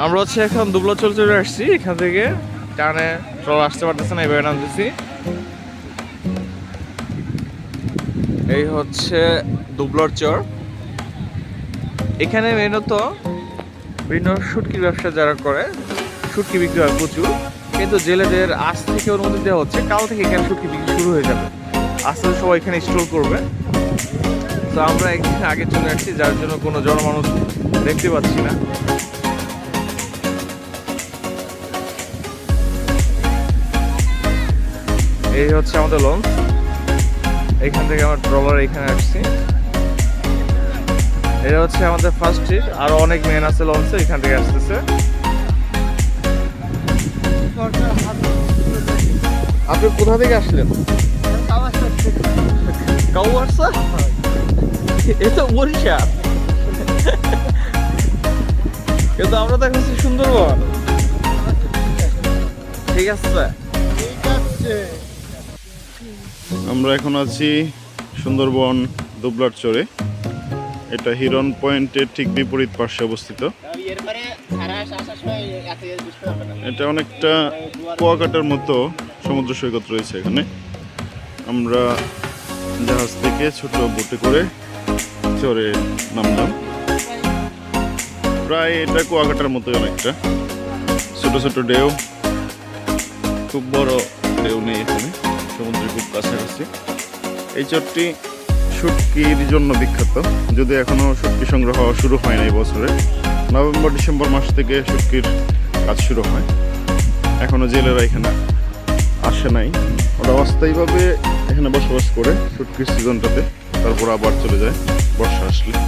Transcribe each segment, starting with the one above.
আমরা হচ্ছে এখন দুবলার চর চলে আসছি। এখান থেকে টানে ট্রল আসতে পারতেছে না, এভাবে নামতেছি। এই হচ্ছে দুবলার চর। এখানে মেনত বিভিন্ন শুটকির ব্যবসা যারা করে, শুটকি বিক্রি হয় প্রচুর। কিন্তু জেলেদের আজ থেকে অনুমতি দেওয়া হচ্ছে, কাল থেকে এখানে শুটকি বিক্রি শুরু হয়ে যাবে। আস্তে আস্তে সবাই এখানে স্টল করবে। তো আমরা একদিন আগে চলে আসছি, যার জন্য কোনো জনমানুষ দেখতে পাচ্ছি না। এই হচ্ছে আমাদের লঞ্চ। এখান থেকে আমরা ট্রলার এখানে আসছি। এটা হচ্ছে আমাদের ফার্স্ট ট্রিপ। আরো অনেক মেন আছে লঞ্চে, এখান থেকে আসতেছে। আপনি কোথা থেকে আসলেন? কাউয়ারসা? এটা বরিশা। কিন্তু আমরা তো এখন সুন্দরবন। ঠিক আছে, আমরা এখন আছি সুন্দরবন দুবলার চরে। এটা হিরন পয়েন্টের ঠিক বিপরীত পার্শ্বে অবস্থিত। এটা অনেকটা কুয়াকাটার মতো সমুদ্র সৈকত রয়েছে এখানে। আমরা জাহাজ থেকে ছোট বোটে করে চরে নামলাম। প্রায় এটা কুয়াকাটার মতোই অনেকটা। ছোট ছোট ঢেউ, খুব বড় ঢেউ নেই এখানে, সমুদ্রের খুব কাছাকাছি। এই চরটি শুটকির জন্য বিখ্যাত, যদি এখনো শুটকি সংগ্রহ শুরু হয় না এই বছরে। নভেম্বর ডিসেম্বর মাস থেকে শুটকির কাজ শুরু হয়। এখনো জেলেরা এখানে আসে নাই, ওরা অস্থায়ীভাবে এখানে বসবাস করে শুটকির সিজনটাতে, তারপর আবার চলে যায় বর্ষা আসলে।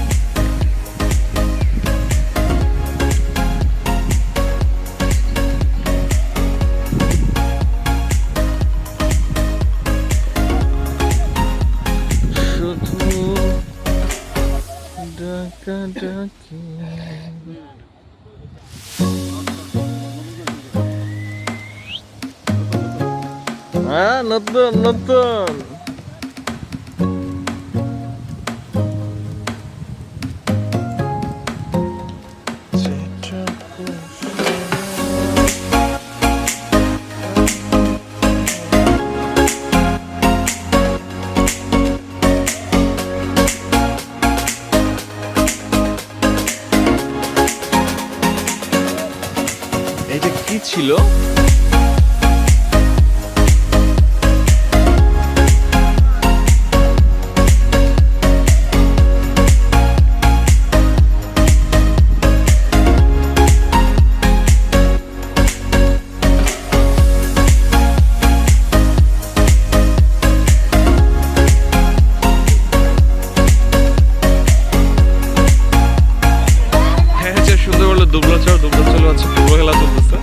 হ্যাঁ, নতুন নতুন। এটা কি ছিল? দুবলার চর, দুবলার চর হচ্ছে পূর্ব খেলা চলতেছে।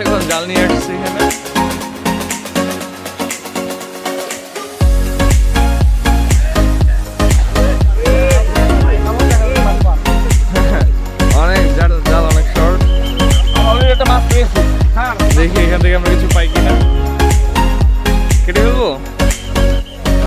এখন জাল নিয়ে আসছি এখানে। অনেক জাল, অনেক শর্ট। দেখি এখান থেকে আমরা কিছু পাই কিনা।